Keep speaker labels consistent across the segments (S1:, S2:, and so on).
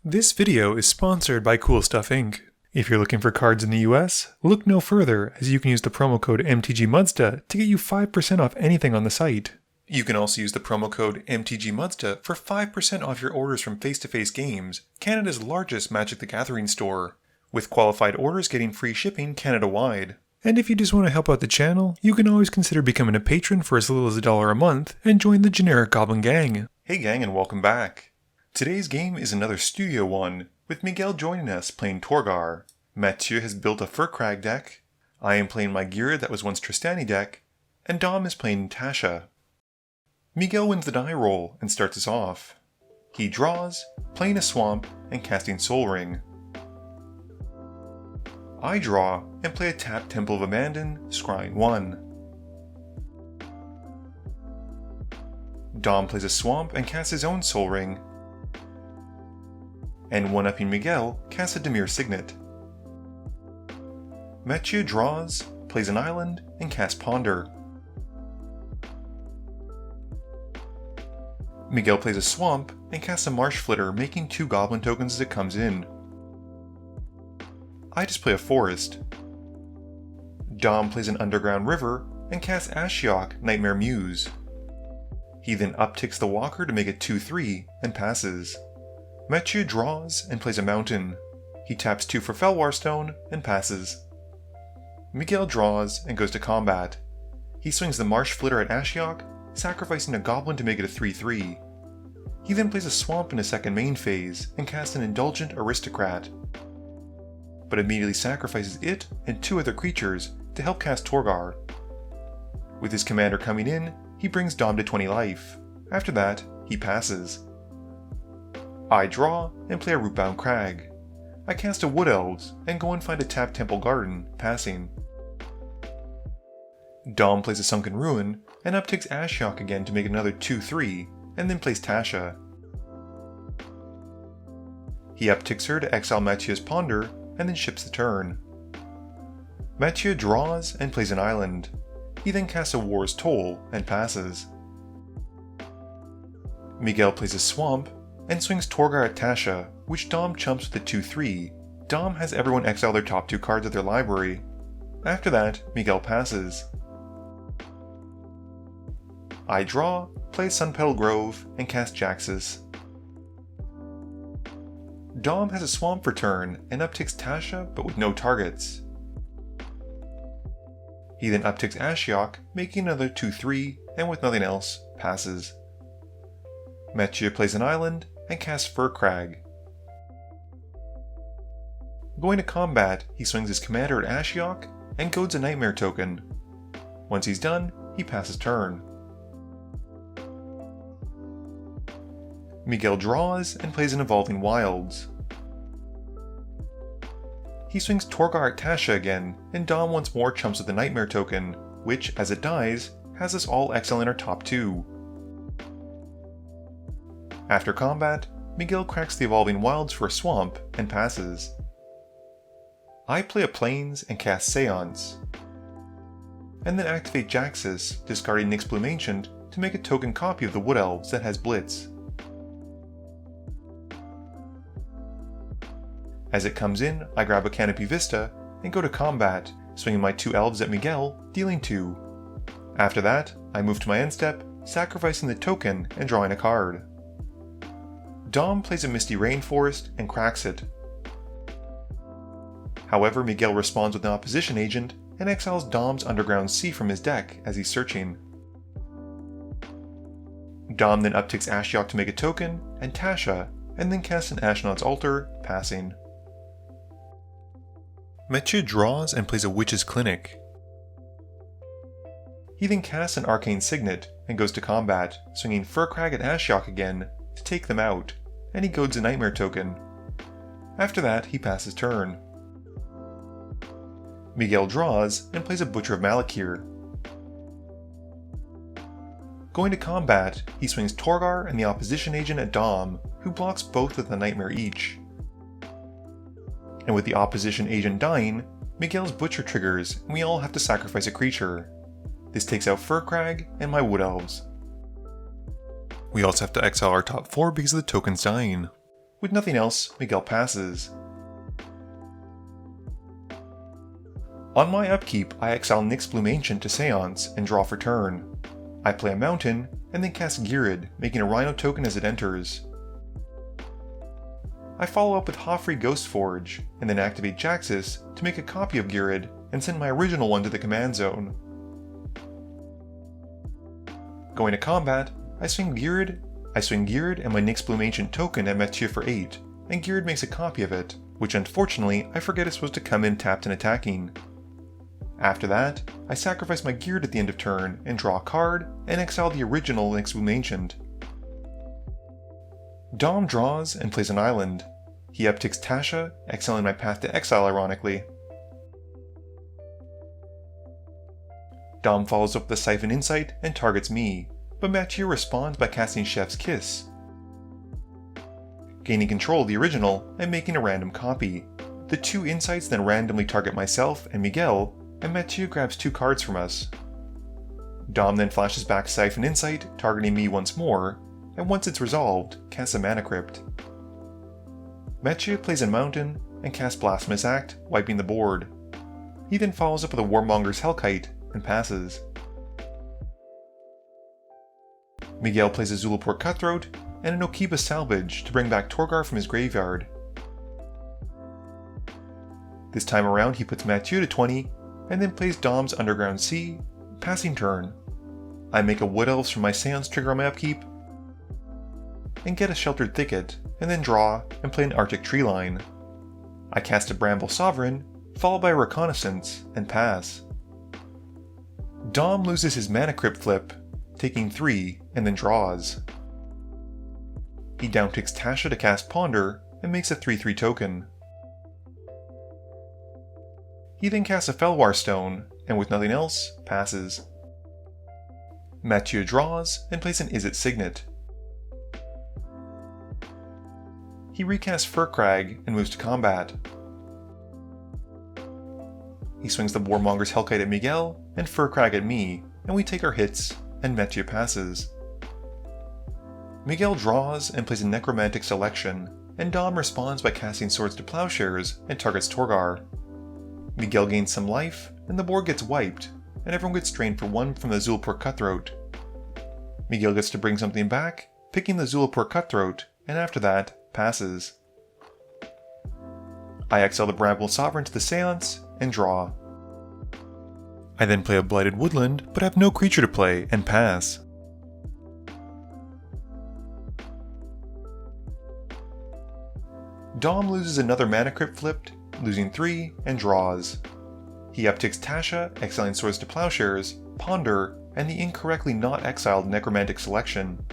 S1: This video is sponsored by Cool Stuff Inc. If you're looking for cards in the US, look no further as you can use the promo code MTGMudsta to get you 5% off anything on the site. You can also use the promo code MTGMudsta for 5% off your orders from Face-to-Face Games, Canada's largest Magic the Gathering store, with qualified orders getting free shipping Canada-wide. And if you just want to help out the channel, you can always consider becoming a patron for as little as $1 a month and join the generic Goblin Gang. Hey gang, and welcome back. Today's game is another studio one, with Miguel joining us playing Torgaar. Mathieu has built a Firkraag deck, I am playing my Ghired that was once Tristani deck, and Dom is playing Tasha. Miguel wins the die roll and starts us off. He draws, playing a swamp and casting Soul Ring. I draw and play a tapped Temple of Abandon, scrying 1. Dom plays a swamp and casts his own Soul Ring, and one-upping Miguel casts a Dimir Signet. Mathieu draws, plays an island, and casts Ponder. Miguel plays a swamp and casts a Marsh Flitter, making 2 goblin tokens as it comes in. I just play a forest. Dom plays an underground river and casts Ashiok, Nightmare Muse. He then upticks the walker to make it 2/3 and passes. Mathieu draws and plays a mountain. He taps 2 for Felwar Stone and passes. Miguel draws and goes to combat. He swings the Marsh Flitter at Ashiok, sacrificing a goblin to make it a 3/3. He then plays a swamp in a second main phase and casts an Indulgent Aristocrat, but immediately sacrifices it and 2 other creatures to help cast Torgaar. With his commander coming in, he brings Dom to 20 life. After that, he passes. I draw and play a Rootbound Crag. I cast a Wood Elves and go and find a tapped Temple Garden, passing. Dom plays a Sunken Ruin and upticks Ashiok again to make another 2/3, and then plays Tasha. He upticks her to exile Mathieu's Ponder and then ships the turn. Mathieu draws and plays an island. He then casts a War's Toll and passes. Miguel plays a swamp and swings Torgaar at Tasha, which Dom chumps with a 2/3. Dom has everyone exile their top 2 cards of their library. After that, Miguel passes. I draw, play Sunpetal Grove, and cast Jaxus. Dom has a swamp for turn and upticks Tasha, but with no targets. He then upticks Ashiok, making another 2/3, and with nothing else, passes. Mathieu plays an island and casts Firkraag. Going to combat, he swings his commander at Ashiok and goads a Nightmare token. Once he's done, he passes turn. Miguel draws and plays an Evolving Wilds. He swings Torgaar at Tasha again, and Dom once more chumps with the Nightmare token, which, as it dies, has us all exiling our top 2. After combat, Miguel cracks the Evolving Wilds for a swamp and passes. I play a Plains and cast Seance, and then activate Jaxus, discarding Nyxbloom Ancient to make a token copy of the Wood Elves that has Blitz. As it comes in, I grab a Canopy Vista and go to combat, swinging my 2 elves at Miguel, dealing 2. After that, I move to my end step, sacrificing the token and drawing a card. Dom plays a Misty Rainforest and cracks it. However, Miguel responds with an Opposition Agent and exiles Dom's Underground Sea from his deck as he's searching. Dom then upticks Ashiok to make a token and Tasha, and then casts an Ashnod's Altar, passing. Mathieu draws and plays a Witch's Clinic. He then casts an Arcane Signet and goes to combat, swinging Firkraag at Ashiok again to take them out, and he goads a Nightmare token. After that, he passes turn. Miguel draws and plays a Butcher of Malakir. Going to combat, he swings Torgaar and the Opposition Agent at Dom, who blocks both with a Nightmare each. And with the Opposition Agent dying, Miguel's Butcher triggers and we all have to sacrifice a creature. This takes out Firkraag and my Wood Elves. We also have to exile our top 4 because of the tokens dying. With nothing else, Miguel passes. On my upkeep, I exile Nyx's Bloom Ancient to Seance and draw for turn. I play a Mountain, and then cast Ghired, making a Rhino token as it enters. I follow up with Hofri Ghostforge, and then activate Jaxus to make a copy of Ghired and send my original one to the command zone. Going to combat, I swing Ghired and my Nyx's Bloom Ancient token at Mathieu for 8, and Ghired makes a copy of it, which unfortunately I forget is supposed to come in tapped and attacking. After that, I sacrifice my Ghired at the end of turn and draw a card and exile the original Nyx's Bloom Ancient. Dom draws and plays an island. He upticks Tasha, exiling my Path to Exile ironically. Dom follows up with a Siphon Insight and targets me, but Mathieu responds by casting Chef's Kiss, gaining control of the original and making a random copy. The 2 insights then randomly target myself and Miguel, and Mathieu grabs 2 cards from us. Dom then flashes back Siphon Insight, targeting me once more, and once it's resolved, casts a Mana Crypt. Mathieu plays a Mountain and casts Blasphemous Act, wiping the board. He then follows up with a Warmonger's Hellkite and passes. Miguel plays a Zulaport Cutthroat and an Okiba Salvage to bring back Torgaar from his graveyard. This time around he puts Mathieu to 20, and then plays Dom's Underground Sea, passing turn. I make a Wood Elves from my Seance trigger on my upkeep, and get a Sheltered Thicket, and then draw and play an Arctic Treeline. I cast a Bramble Sovereign, followed by a Reconnaissance, and pass. Dom loses his Mana Crypt flip, taking 3, and then draws. He downticks Tasha to cast Ponder, and makes a 3/3 token. He then casts a Felwar Stone, and with nothing else, passes. Mathieu draws, and plays an Izzet Signet. He recasts Firkraag, and moves to combat. He swings the Warmonger's Hellkite at Miguel, and Firkraag at me, and we take our hits, and Mathieu passes. Miguel draws, and plays a Necromantic Selection, and Dom responds by casting Swords to Plowshares, and targets Torgaar. Miguel gains some life, and the board gets wiped, and everyone gets drained for 1 from the Zulaport Cutthroat. Miguel gets to bring something back, picking the Zulaport Cutthroat, and after that, passes. I exile the Bramble Sovereign to the Seance, and draw. I then play a Blighted Woodland, but have no creature to play, and pass. Dom loses another Mana Crypt flipped, losing 3, and draws. He upticks Tasha, exiling Swords to Plowshares, Ponder, and the incorrectly not exiled Necromantic Selection.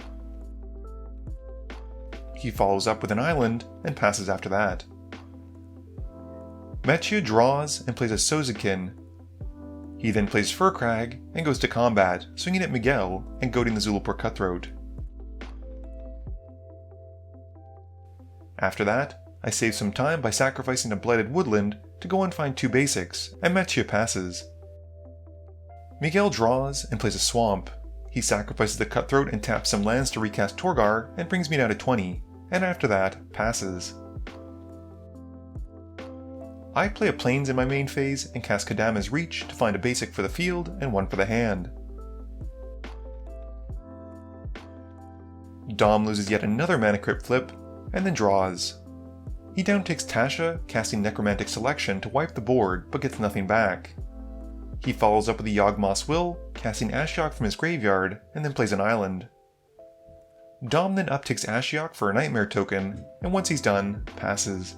S1: He follows up with an island, and passes after that. Mathieu draws and plays a Sozakin. He then plays Firkraag and goes to combat, swinging at Miguel and goading the Zulaport Cutthroat. After that, I save some time by sacrificing a Blighted Woodland to go and find 2 basics, and Mathieu passes. Miguel draws and plays a Swamp. He sacrifices the Cutthroat and taps some lands to recast Torgaar and brings me down to 20, and after that, passes. I play a Plains in my main phase and cast Kadama's Reach to find a basic for the field and 1 for the hand. Dom loses yet another Mana Crypt flip, and then draws. He downtakes Tasha, casting Necromantic Selection to wipe the board, but gets nothing back. He follows up with a Yawgmoth's Will, casting Ashiok from his graveyard, and then plays an island. Dom then upticks Ashiok for a Nightmare token, and once he's done, passes.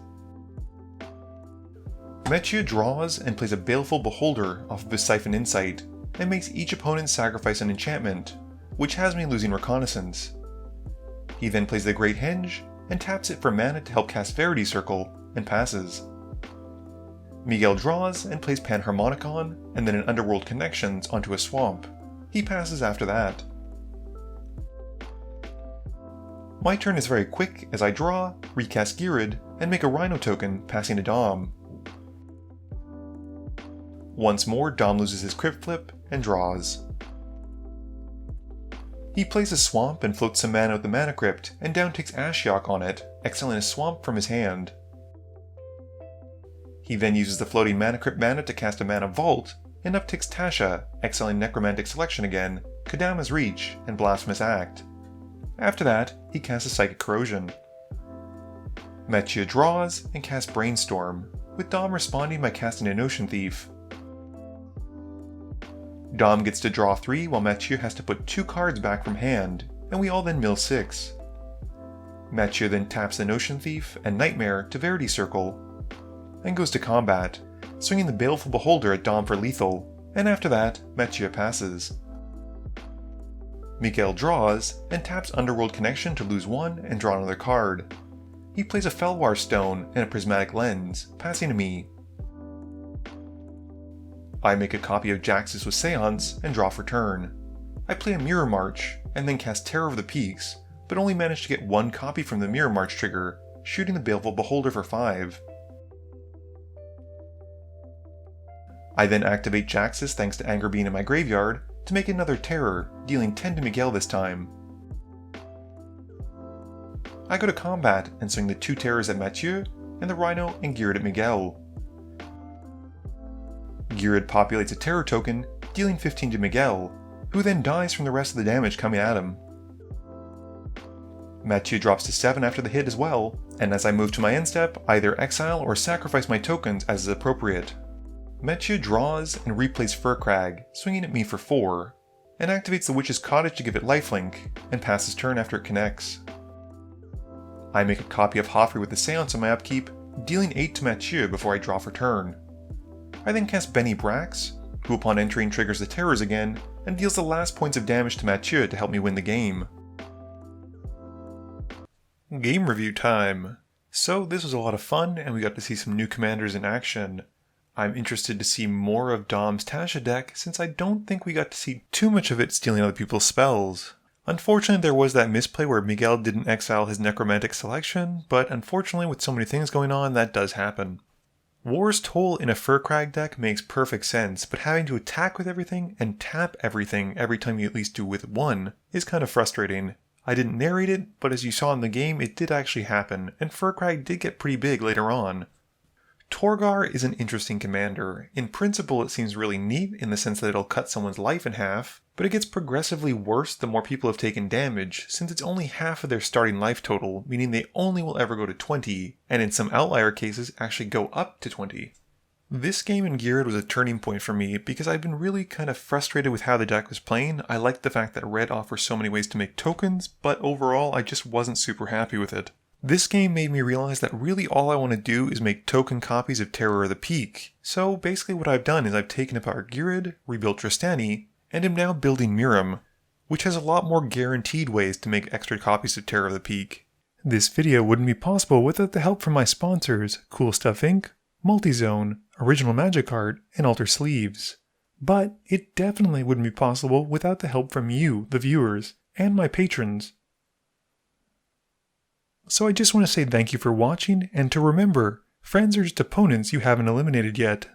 S1: Mathieu draws and plays a Baleful Beholder off of his Siphon Insight, and makes each opponent sacrifice an enchantment, which has me losing Reconnaissance. He then plays the Great Henge, and taps it for mana to help cast Verity Circle, and passes. Miguel draws and plays Panharmonicon, and then an Underworld Connections onto a Swamp. He passes after that. My turn is very quick as I draw, recast Ghired, and make a Rhino token, passing to Dom. Once more, Dom loses his Crypt flip, and draws. He plays a swamp and floats some mana with the mana crypt, and down takes Ashiok on it, exiling a swamp from his hand. He then uses the floating mana crypt mana to cast a mana vault, and upticks Tasha, exiling Necromantic Selection again, Kodama's Reach, and Blasphemous Act. After that, he casts a Psychic Corrosion. Metchia draws and casts Brainstorm, with Dom responding by casting a Notion Thief. Dom gets to draw 3 while Metchia has to put 2 cards back from hand, and we all then mill 6. Metchia then taps the Notion Thief and Nightmare to Verity Circle, and goes to combat, swinging the Baleful Beholder at Dom for lethal, and after that, Metchia passes. Miguel draws, and taps Underworld Connection to lose 1 and draw another card. He plays a Felwar Stone and a Prismatic Lens, passing to me. I make a copy of Jaxus with Seance and draw for turn. I play a Mirror March, and then cast Terror of the Peaks, but only manage to get 1 copy from the Mirror March trigger, shooting the Baleful Beholder for 5. I then activate Jaxus thanks to Anger Being in my graveyard, to make another Terror, dealing 10 to Miguel this time. I go to combat and swing the 2 Terrors at Mathieu, and the Rhino and Ghired at Miguel. Ghired populates a Terror token, dealing 15 to Miguel, who then dies from the rest of the damage coming at him. Mathieu drops to 7 after the hit as well, and as I move to my end step, I either exile or sacrifice my tokens as is appropriate. Mathieu draws and replays Firkraag, swinging at me for 4, and activates the Witch's Cottage to give it lifelink, and passes turn after it connects. I make a copy of Hoffrey with the Seance on my upkeep, dealing 8 to Mathieu before I draw for turn. I then cast Benny Brax, who upon entering triggers the Terrors again, and deals the last points of damage to Mathieu to help me win the game. Game review time! So this was a lot of fun, and we got to see some new commanders in action. I'm interested to see more of Dom's Tasha deck, since I don't think we got to see too much of it stealing other people's spells. Unfortunately, there was that misplay where Miguel didn't exile his Necromantic Selection, but unfortunately with so many things going on, that does happen. War's Toll in a Firkraag deck makes perfect sense, but having to attack with everything and tap everything every time you at least do with 1 is kind of frustrating. I didn't narrate it, but as you saw in the game, it did actually happen, and Firkraag did get pretty big later on. Torgaar is an interesting commander. In principle, it seems really neat in the sense that it'll cut someone's life in half, but it gets progressively worse the more people have taken damage, since it's only half of their starting life total, meaning they only will ever go to 20, and in some outlier cases actually go up to 20. This game in Ghired was a turning point for me because I've been really kind of frustrated with how the deck was playing. I liked the fact that red offers so many ways to make tokens, but overall I just wasn't super happy with it. This game made me realize that really all I want to do is make token copies of Terror of the Peak. So basically what I've done is I've taken apart Ghired, rebuilt Tristani, and am now building Miram, which has a lot more guaranteed ways to make extra copies of Terror of the Peak. This video wouldn't be possible without the help from my sponsors, Cool Stuff Inc., Multizone, Original Magic Art, and Alter Sleeves. But it definitely wouldn't be possible without the help from you, the viewers, and my patrons. So I just want to say thank you for watching, and to remember, friends are just opponents you haven't eliminated yet.